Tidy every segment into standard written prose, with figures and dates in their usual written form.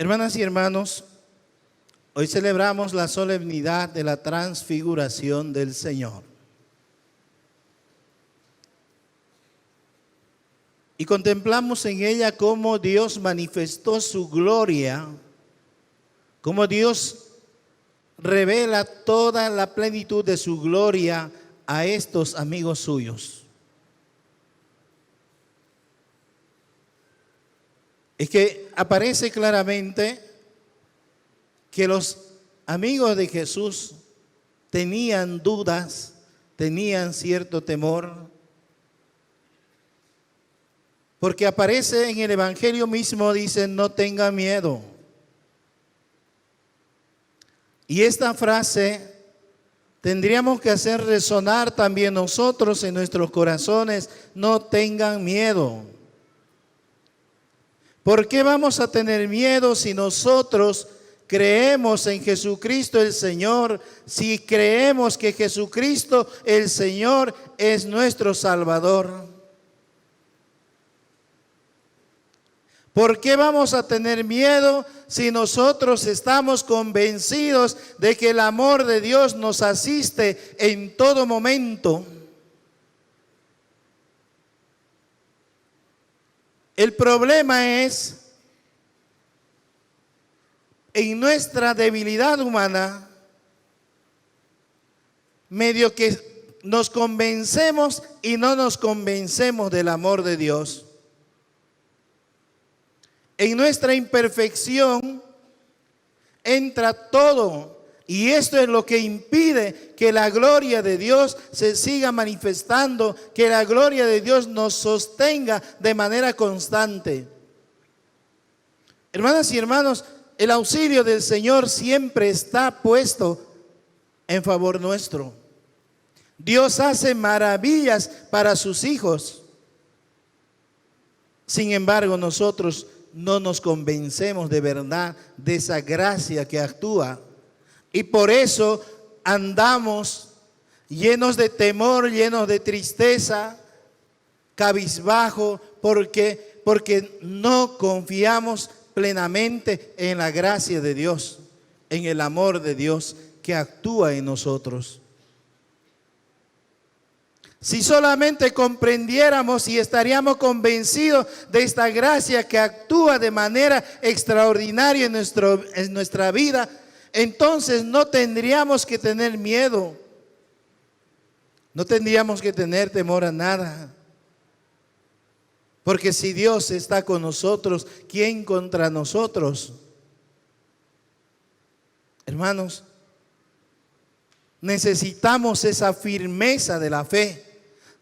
Hermanas y hermanos, hoy celebramos la solemnidad de la transfiguración del Señor. Y contemplamos en ella cómo Dios manifestó su gloria, cómo Dios revela toda la plenitud de su gloria a estos amigos suyos. Es que aparece claramente que los amigos de Jesús tenían dudas, tenían cierto temor, porque aparece en el Evangelio mismo, dice, no tengan miedo. Y esta frase tendríamos que hacer resonar también nosotros en nuestros corazones, no tengan miedo. ¿Por qué vamos a tener miedo si nosotros creemos en Jesucristo el Señor? Si creemos que Jesucristo el Señor es nuestro Salvador. ¿Por qué vamos a tener miedo si nosotros estamos convencidos de que el amor de Dios nos asiste en todo momento? El problema es, en nuestra debilidad humana, medio que nos convencemos y no nos convencemos del amor de Dios. En nuestra imperfección entra todo, y esto es lo que impide que la gloria de Dios se siga manifestando, que la gloria de Dios nos sostenga de manera constante. Hermanas y hermanos, el auxilio del Señor siempre está puesto en favor nuestro. Dios hace maravillas para sus hijos. Sin embargo, nosotros no nos convencemos de verdad de esa gracia que actúa. Y por eso andamos llenos de temor, llenos de tristeza, cabizbajo, porque no confiamos plenamente en la gracia de Dios, en el amor de Dios que actúa en nosotros. Si solamente comprendiéramos y estaríamos convencidos de esta gracia que actúa de manera extraordinaria en nuestra vida, entonces no tendríamos que tener miedo, no tendríamos que tener temor a nada. Porque si Dios está con nosotros, ¿quién contra nosotros? Hermanos, necesitamos esa firmeza de la fe.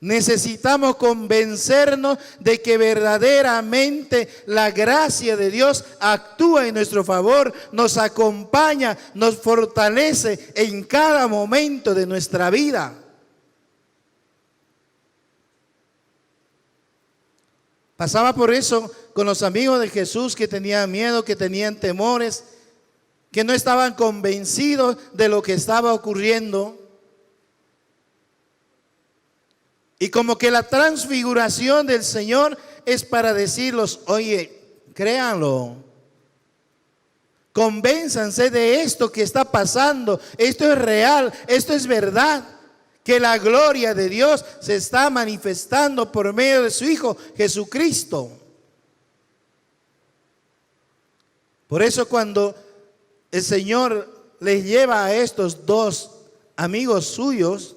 Necesitamos convencernos de que verdaderamente la gracia de Dios actúa en nuestro favor, nos acompaña, nos fortalece en cada momento de nuestra vida. Pasaba por eso con los amigos de Jesús que tenían miedo, que tenían temores, que no estaban convencidos de lo que estaba ocurriendo. Y como que la transfiguración del Señor es para decirlos, oye, créanlo, convénzanse de esto que está pasando, esto es real, esto es verdad, que la gloria de Dios se está manifestando por medio de su Hijo Jesucristo. Por eso cuando el Señor les lleva a estos dos amigos suyos,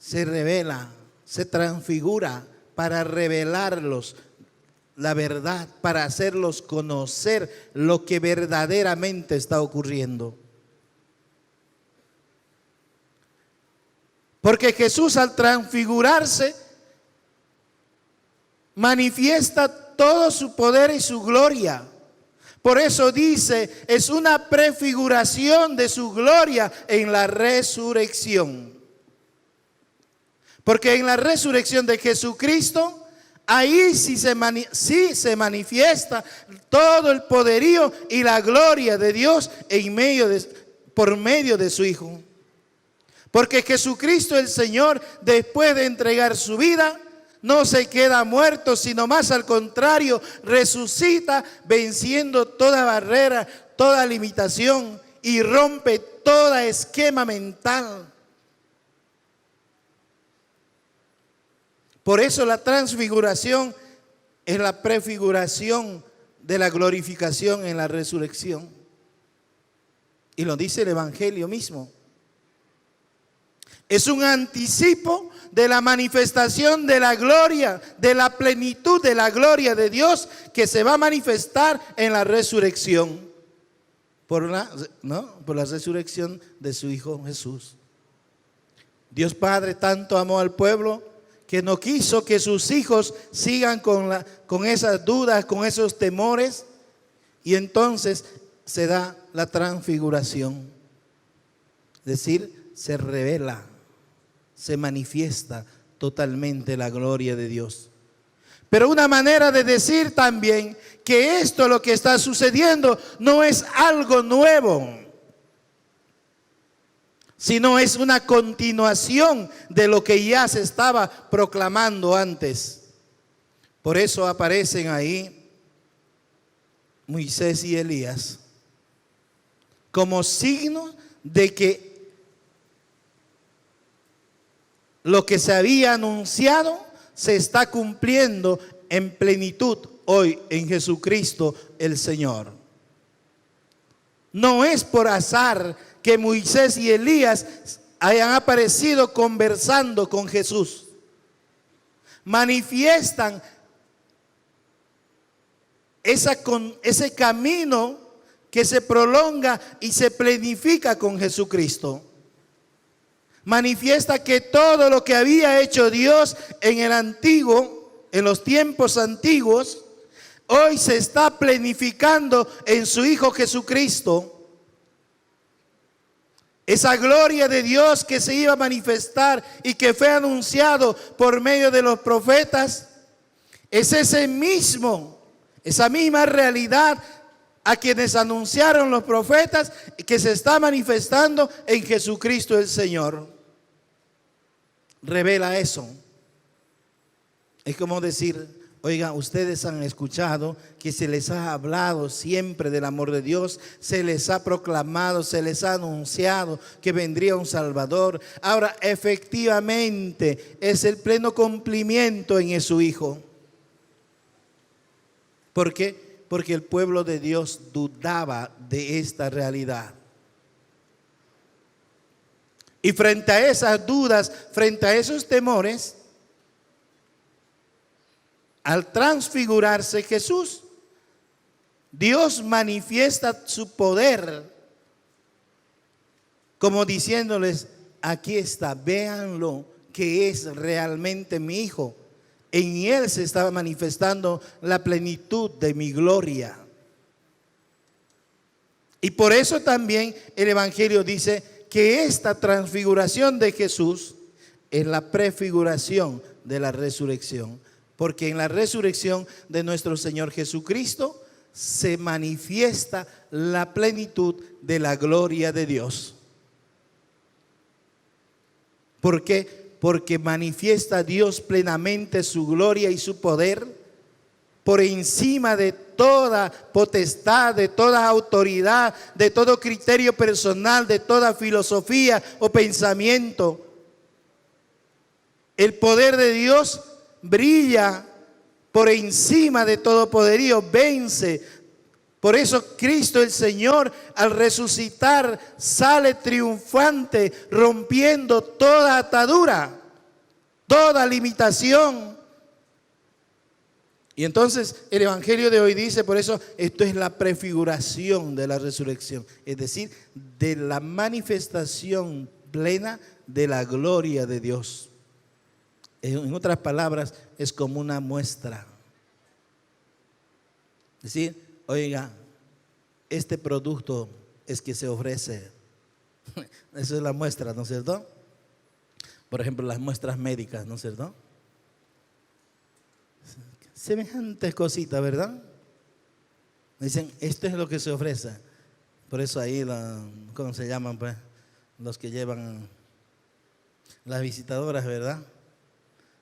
se revela, se transfigura para revelarlos la verdad, para hacerlos conocer lo que verdaderamente está ocurriendo. Porque Jesús al transfigurarse manifiesta todo su poder y su gloria. Por eso dice, es una prefiguración de su gloria en la resurrección. Porque en la resurrección de Jesucristo, ahí sí se manifiesta todo el poderío y la gloria de Dios por medio de su Hijo. Porque Jesucristo el Señor, después de entregar su vida, no se queda muerto, sino más al contrario, resucita venciendo toda barrera, toda limitación y rompe todo esquema mental. Por eso la transfiguración es la prefiguración de la glorificación en la resurrección. Y lo dice el Evangelio mismo. Es un anticipo de la manifestación de la gloria, de la plenitud de la gloria de Dios que se va a manifestar en la resurrección. Por la resurrección de su Hijo Jesús. Dios Padre tanto amó al pueblo que no quiso que sus hijos sigan con esas dudas, con esos temores. Y entonces se da la transfiguración. Es decir, se revela, se manifiesta totalmente la gloria de Dios. Pero una manera de decir también que esto, lo que está sucediendo, no es algo nuevo, sino es una continuación de lo que ya se estaba proclamando antes. Por eso aparecen ahí Moisés y Elías como signo de que lo que se había anunciado se está cumpliendo en plenitud hoy en Jesucristo el Señor. No es por azar que Moisés y Elías hayan aparecido conversando con Jesús. Manifiestan ese camino que se prolonga y se planifica con Jesucristo. Manifiesta que todo lo que había hecho Dios en los tiempos antiguos, hoy se está planificando en su Hijo Jesucristo. Esa gloria de Dios que se iba a manifestar y que fue anunciado por medio de los profetas, es esa misma realidad a quienes anunciaron los profetas que se está manifestando en Jesucristo el Señor. Revela eso. Es como decir, oiga, ustedes han escuchado que se les ha hablado siempre del amor de Dios, se les ha proclamado, se les ha anunciado que vendría un Salvador. Ahora, efectivamente, es el pleno cumplimiento en su Hijo. ¿Por qué? Porque el pueblo de Dios dudaba de esta realidad. Y frente a esas dudas, frente a esos temores, al transfigurarse Jesús, Dios manifiesta su poder, como diciéndoles, aquí está, véanlo, que es realmente mi Hijo. En Él se estaba manifestando la plenitud de mi gloria. Y por eso también el Evangelio dice que esta transfiguración de Jesús es la prefiguración de la resurrección. Porque en la resurrección de nuestro Señor Jesucristo se manifiesta la plenitud de la gloria de Dios. ¿Por qué? Porque manifiesta Dios plenamente su gloria y su poder por encima de toda potestad, de toda autoridad, de todo criterio personal, de toda filosofía o pensamiento. El poder de Dios brilla por encima de todo poderío, vence. Por eso Cristo el Señor al resucitar sale triunfante, rompiendo toda atadura, toda limitación. Y entonces el Evangelio de hoy dice, por eso esto es la prefiguración de la resurrección, es decir, de la manifestación plena de la gloria de Dios. En otras palabras, es como una muestra. Es decir, oiga, este producto es que se ofrece. Esa es la muestra, ¿no es cierto? Por ejemplo, las muestras médicas, ¿no es cierto? Semejantes cositas, ¿verdad? Dicen, esto es lo que se ofrece. Por eso ahí, ¿cómo se llaman? Pues, los que llevan las visitadoras, ¿verdad?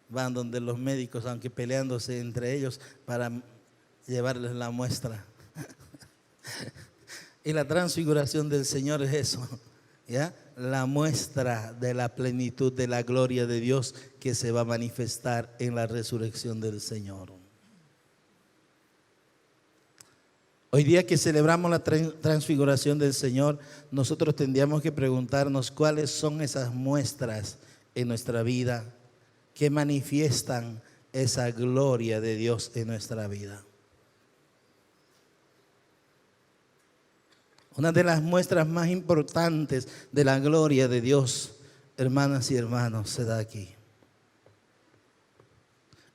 van donde los médicos, aunque peleándose entre ellos, para llevarles la muestra. Y la transfiguración del Señor es eso, ¿ya? La muestra de la plenitud de la gloria de Dios que se va a manifestar en la resurrección del Señor. Hoy día que celebramos la transfiguración del Señor, nosotros tendríamos que preguntarnos cuáles son esas muestras en nuestra vida que manifiestan esa gloria de Dios en nuestra vida. Una de las muestras más importantes de la gloria de Dios, hermanas y hermanos, se da aquí,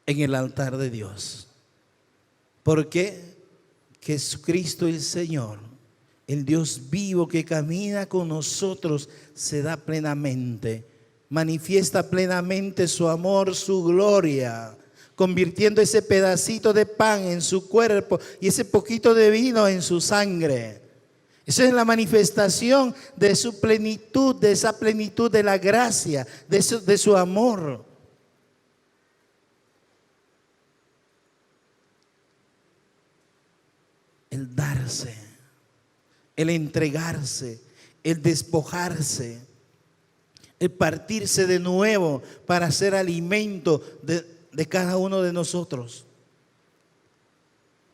en el altar de Dios. Porque Jesucristo el Señor, el Dios vivo que camina con nosotros, se da plenamente, manifiesta plenamente su amor, su gloria, convirtiendo ese pedacito de pan en su cuerpo y ese poquito de vino en su sangre. Esa es la manifestación de su plenitud, de esa plenitud de la gracia, de su amor. El darse, el entregarse, el despojarse, el partirse de nuevo para ser alimento de cada uno de nosotros.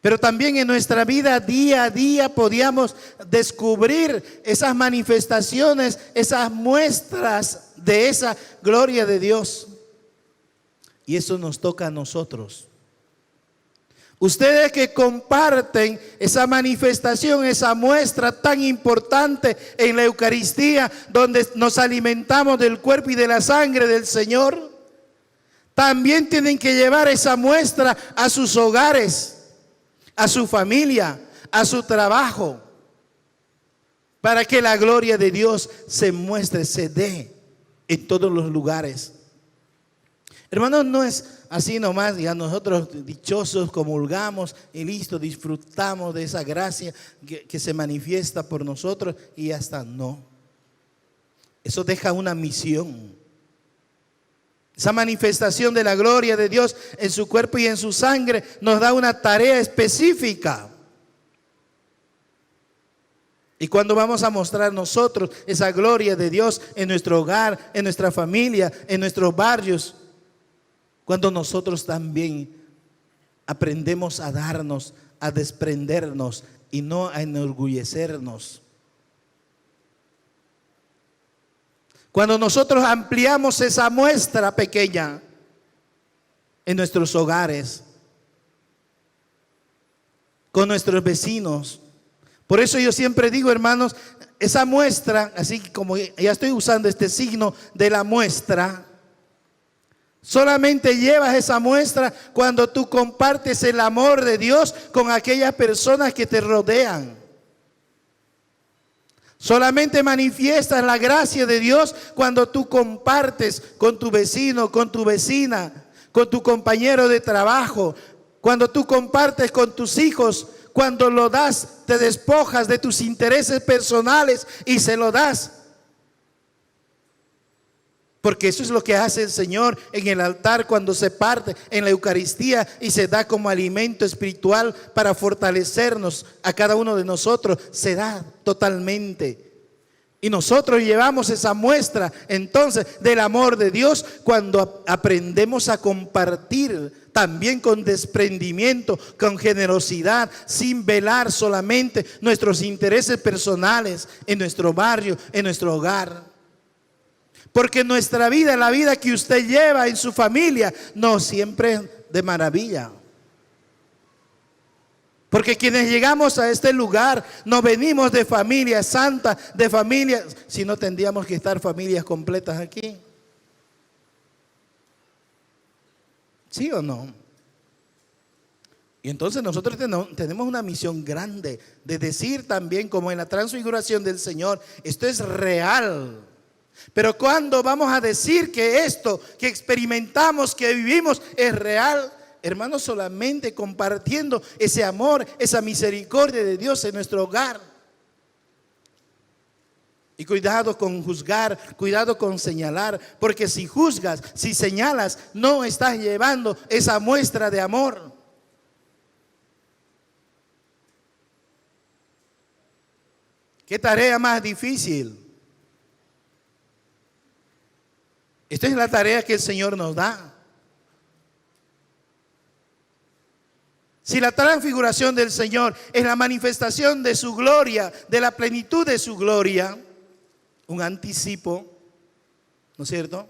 Pero también en nuestra vida día a día podíamos descubrir esas manifestaciones, esas muestras de esa gloria de Dios. Y eso nos toca a nosotros. Ustedes que comparten esa manifestación, esa muestra tan importante en la Eucaristía, donde nos alimentamos del cuerpo y de la sangre del Señor, también tienen que llevar esa muestra a sus hogares, a su familia, a su trabajo, para que la gloria de Dios se muestre, se dé en todos los lugares. Hermanos, no es así nomás, ya nosotros dichosos comulgamos y listo, disfrutamos de esa gracia que se manifiesta por nosotros y ya está. No, eso deja una misión. Esa manifestación de la gloria de Dios en su cuerpo y en su sangre nos da una tarea específica. Y cuando vamos a mostrar nosotros esa gloria de Dios en nuestro hogar, en nuestra familia, en nuestros barrios, cuando nosotros también aprendemos a darnos, a desprendernos y no a enorgullecernos. Cuando nosotros ampliamos esa muestra pequeña en nuestros hogares, con nuestros vecinos. Por eso yo siempre digo, hermanos, esa muestra, así como ya estoy usando este signo de la muestra, solamente llevas esa muestra cuando tú compartes el amor de Dios con aquellas personas que te rodean. Solamente manifiestas la gracia de Dios cuando tú compartes con tu vecino, con tu vecina, con tu compañero de trabajo, cuando tú compartes con tus hijos, cuando lo das, te despojas de tus intereses personales y se lo das. Porque eso es lo que hace el Señor en el altar cuando se parte en la Eucaristía y se da como alimento espiritual para fortalecernos a cada uno de nosotros. Se da totalmente. Y nosotros llevamos esa muestra entonces del amor de Dios cuando aprendemos a compartir también con desprendimiento, con generosidad, sin velar solamente nuestros intereses personales en nuestro barrio, en nuestro hogar. Porque nuestra vida, la vida que usted lleva en su familia, no siempre es de maravilla. Porque quienes llegamos a este lugar, no venimos de familia santa, de familia, si no tendríamos que estar familias completas aquí. ¿Sí o no? Y entonces nosotros tenemos una misión grande de decir también, como en la transfiguración del Señor, esto es real. Pero cuando vamos a decir que esto que experimentamos, que vivimos, es real, hermanos, solamente compartiendo ese amor, esa misericordia de Dios en nuestro hogar. Y cuidado con juzgar, cuidado con señalar, porque si juzgas, si señalas, no estás llevando esa muestra de amor. ¿Qué tarea más difícil? Esta es la tarea que el Señor nos da. Si la transfiguración del Señor es la manifestación de su gloria, de la plenitud de su gloria, un anticipo, ¿no es cierto?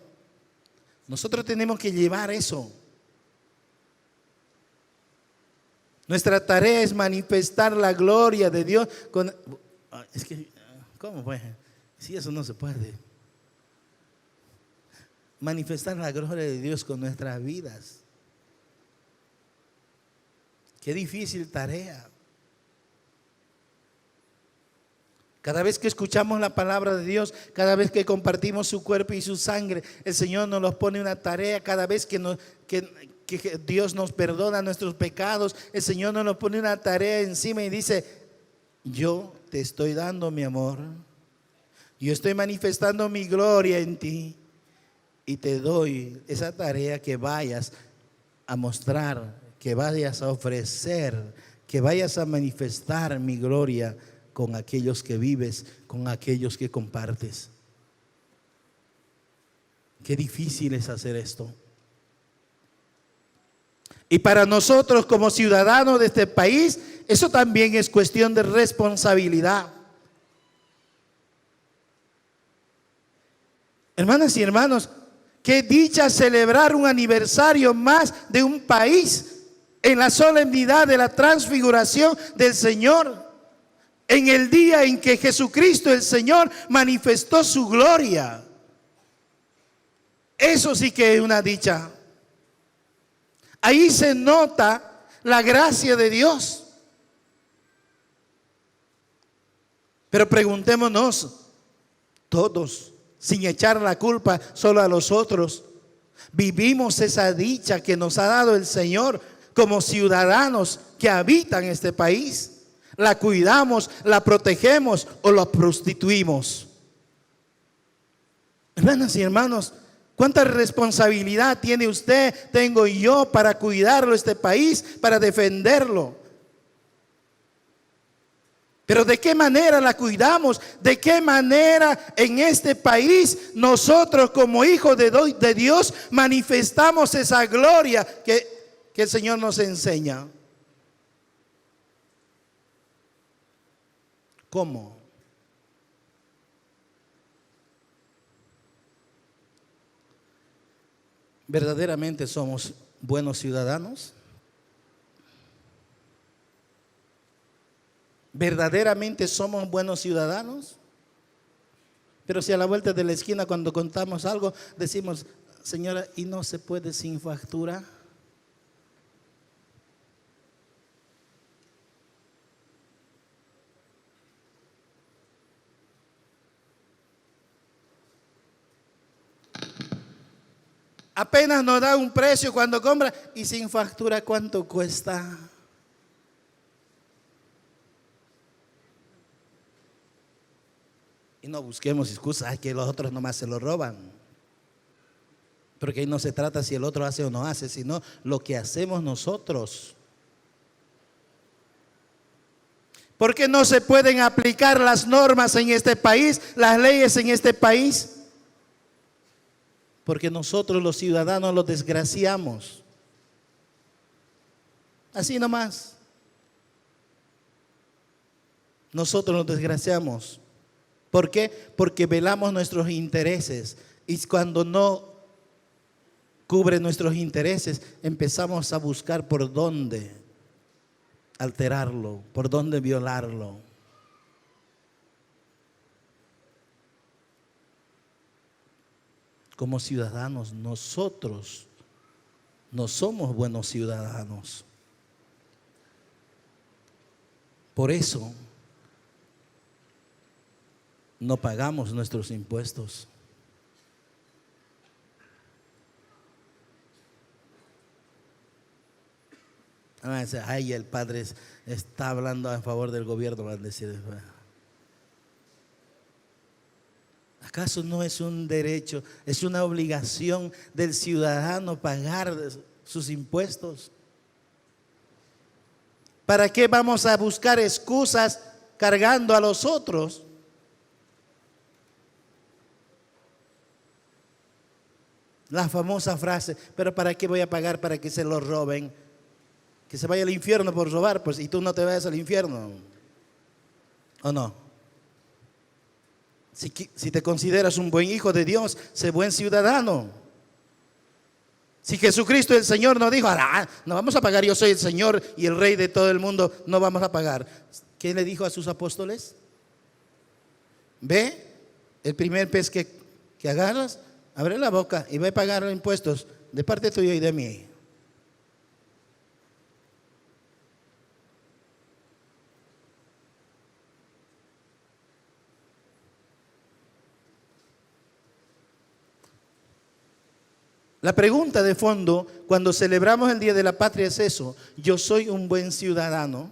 Nosotros tenemos que llevar eso. Nuestra tarea es manifestar la gloria de Dios. Es que, ¿cómo pues? Si eso no se puede. Manifestar la gloria de Dios con nuestras vidas. Qué difícil tarea. Cada vez que escuchamos la palabra de Dios, cada vez que compartimos su cuerpo y su sangre, el Señor nos pone una tarea. Cada vez que Dios nos perdona nuestros pecados, el Señor nos pone una tarea encima y dice: yo te estoy dando mi amor, yo estoy manifestando mi gloria en ti y te doy esa tarea que vayas a mostrar, que vayas a ofrecer, que vayas a manifestar mi gloria con aquellos que vives, con aquellos que compartes. Qué difícil es hacer esto. Y para nosotros como ciudadanos de este país, eso también es cuestión de responsabilidad. Hermanas y hermanos, qué dicha celebrar un aniversario más de un país en la solemnidad de la transfiguración del Señor, en el día en que Jesucristo el Señor manifestó su gloria. Eso sí que es una dicha. Ahí se nota la gracia de Dios. Pero preguntémonos todos, sin echar la culpa solo a los otros, ¿vivimos esa dicha que nos ha dado el Señor como ciudadanos que habitan este país? ¿La cuidamos, la protegemos o la prostituimos? Hermanas y hermanos, ¿cuánta responsabilidad tiene usted, tengo yo para cuidarlo este país, para defenderlo? Pero ¿de qué manera la cuidamos? ¿De qué manera en este país nosotros como hijos de Dios manifestamos esa gloria que el Señor nos enseña? ¿Cómo? ¿Verdaderamente somos buenos ciudadanos? ¿Verdaderamente somos buenos ciudadanos? Pero si a la vuelta de la esquina cuando contamos algo decimos: señora, ¿y no se puede sin factura? Apenas nos da un precio cuando compra y sin factura, ¿cuánto cuesta? Y no busquemos excusas, que los otros nomás se lo roban. Porque ahí no se trata si el otro hace o no hace, sino lo que hacemos nosotros. ¿Por qué no se pueden aplicar las normas en este país, las leyes en este país? Porque nosotros los ciudadanos los desgraciamos. Así nomás. Nosotros los desgraciamos. ¿Por qué? Porque velamos nuestros intereses. Y cuando no cubre nuestros intereses, empezamos a buscar por dónde alterarlo, por dónde violarlo. Como ciudadanos, nosotros no somos buenos ciudadanos. Por eso no pagamos nuestros impuestos. Ay, el padre está hablando a favor del gobierno, van a decir. ¿Acaso no es un derecho, es una obligación del ciudadano pagar sus impuestos? ¿Para qué vamos a buscar excusas cargando a los otros? La famosa frase, pero ¿para qué voy a pagar para que se lo roben? Que se vaya al infierno por robar, pues, y tú no te vayas al infierno. ¿O no? Si te consideras un buen hijo de Dios, sé buen ciudadano. Si Jesucristo el Señor nos dijo, no vamos a pagar, yo soy el Señor y el Rey de todo el mundo, no vamos a pagar. ¿Qué le dijo a sus apóstoles? Ve, el primer pez que agarras, abre la boca y ve a pagar los impuestos de parte tuya y de mí. La pregunta de fondo cuando celebramos el Día de la Patria es eso: ¿yo soy un buen ciudadano?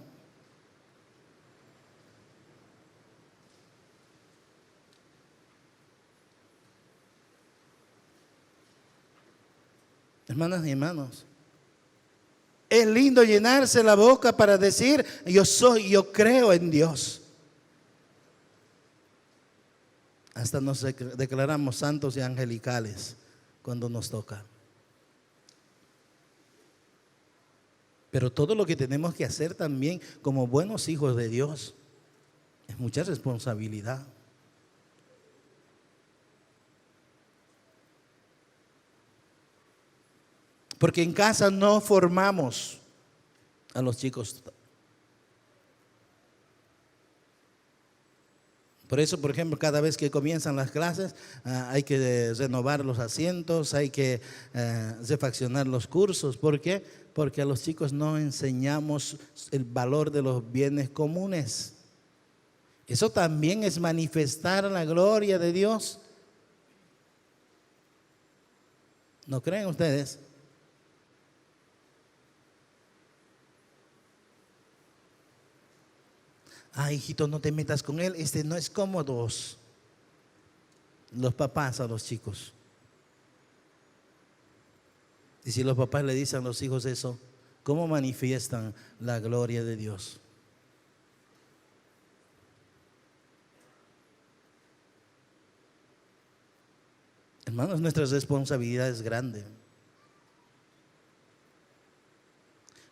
Hermanas y hermanos, es lindo llenarse la boca para decir yo creo en Dios. Hasta nos declaramos santos y angelicales cuando nos toca. Pero todo lo que tenemos que hacer también como buenos hijos de Dios es mucha responsabilidad. Porque en casa no formamos a los chicos. Por eso, por ejemplo, cada vez que comienzan las clases, hay que renovar los asientos, hay que refaccionar los cursos. ¿Por qué? Porque a los chicos no enseñamos el valor de los bienes comunes. Eso también es manifestar la gloria de Dios. ¿No creen ustedes? Hijito, no te metas con él, no es cómodo. Los papás a los chicos. Y si los papás le dicen a los hijos eso, ¿cómo manifiestan la gloria de Dios? Hermanos, nuestra responsabilidad es grande.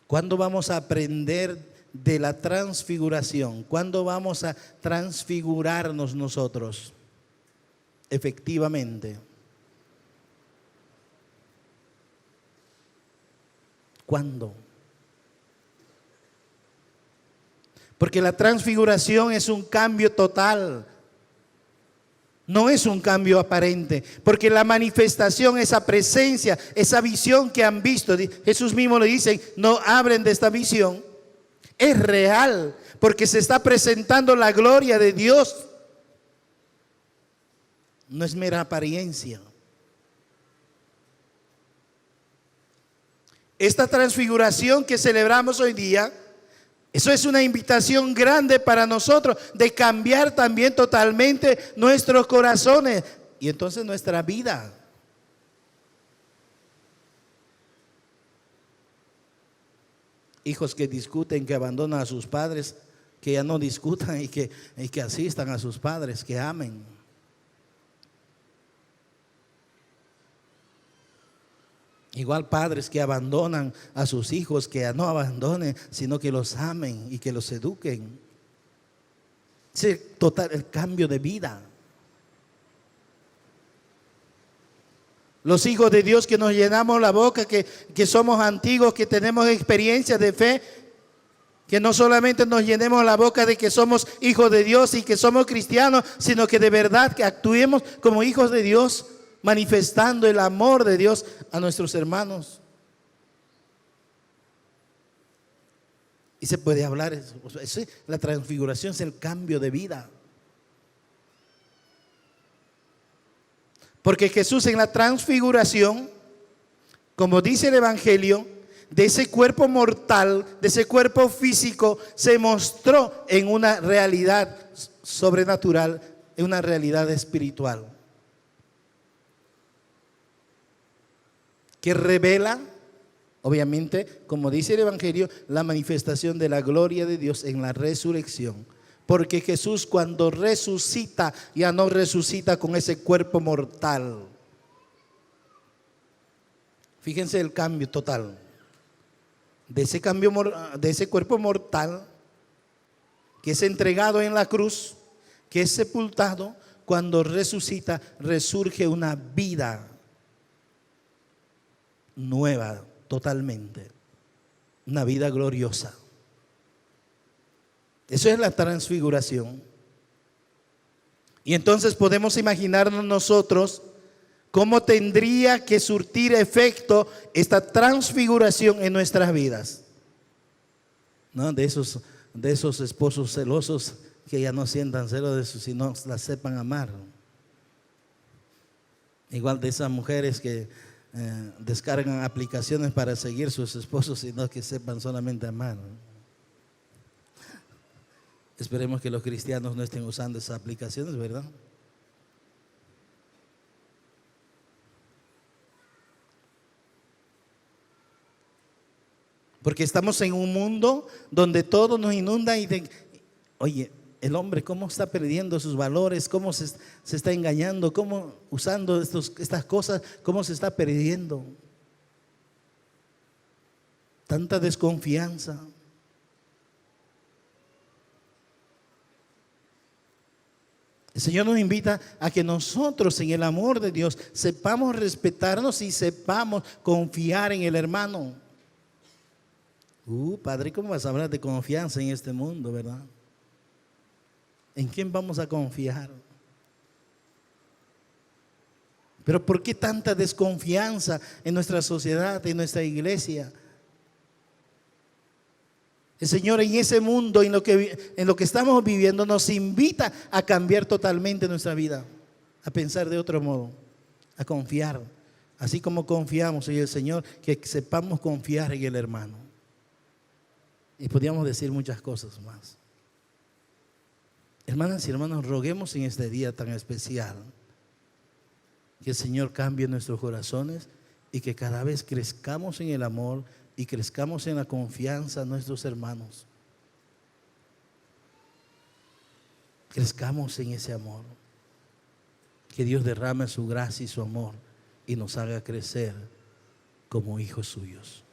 ¿Cuándo vamos a aprender de la transfiguración? ¿Cuándo vamos a transfigurarnos nosotros? Efectivamente. ¿Cuándo? Porque la transfiguración es un cambio total. No es un cambio aparente, porque la manifestación, esa presencia, esa visión que han visto, Jesús mismo le dice, no hablen de esta visión. Es real, porque se está presentando la gloria de Dios. No es mera apariencia. Esta transfiguración que celebramos hoy día, eso es una invitación grande para nosotros de cambiar también totalmente nuestros corazones y entonces nuestra vida. Hijos que discuten, que abandonan a sus padres, que ya no discutan y que asistan a sus padres, que amen. Igual padres que abandonan a sus hijos, que no abandonen, sino que los amen y que los eduquen. Es total el cambio de vida. Los hijos de Dios que nos llenamos la boca, que somos antiguos, que tenemos experiencia de fe, que no solamente nos llenemos la boca de que somos hijos de Dios y que somos cristianos, sino que de verdad que actuemos como hijos de Dios, manifestando el amor de Dios a nuestros hermanos. Y se puede hablar, la transfiguración es el cambio de vida. Porque Jesús en la transfiguración, como dice el Evangelio, de ese cuerpo mortal, de ese cuerpo físico, se mostró en una realidad sobrenatural, en una realidad espiritual. que revela, obviamente, como dice el Evangelio, la manifestación de la gloria de Dios en la resurrección. Porque Jesús, cuando resucita, ya no resucita con ese cuerpo mortal. Fíjense el cambio total. De ese cuerpo mortal que es entregado en la cruz, que es sepultado, cuando resucita, resurge una vida nueva totalmente, una vida gloriosa. Eso es la transfiguración. Y entonces podemos imaginarnos nosotros cómo tendría que surtir efecto esta transfiguración en nuestras vidas, ¿no? De esos esposos celosos que ya no sientan celos de eso, sino la sepan amar. Igual de esas mujeres que descargan aplicaciones para seguir sus esposos, sino que sepan solamente amar. Esperemos que los cristianos no estén usando esas aplicaciones, ¿verdad? Porque estamos en un mundo donde todo nos inunda y oye, el hombre cómo está perdiendo sus valores, cómo se está engañando, cómo usando estas cosas, cómo se está perdiendo. Tanta desconfianza. El Señor nos invita a que nosotros en el amor de Dios sepamos respetarnos y sepamos confiar en el hermano. Padre, ¿cómo vas a hablar de confianza en este mundo, verdad? ¿En quién vamos a confiar? Pero ¿por qué tanta desconfianza en nuestra sociedad, en nuestra iglesia? El Señor en ese mundo, en lo que estamos viviendo, nos invita a cambiar totalmente nuestra vida, a pensar de otro modo, a confiar. Así como confiamos en el Señor, que sepamos confiar en el hermano. Y podríamos decir muchas cosas más. Hermanas y hermanos, roguemos en este día tan especial que el Señor cambie nuestros corazones y que cada vez crezcamos en el amor y crezcamos en la confianza a nuestros hermanos. Crezcamos en ese amor. Que Dios derrame su gracia y su amor y nos haga crecer como hijos suyos.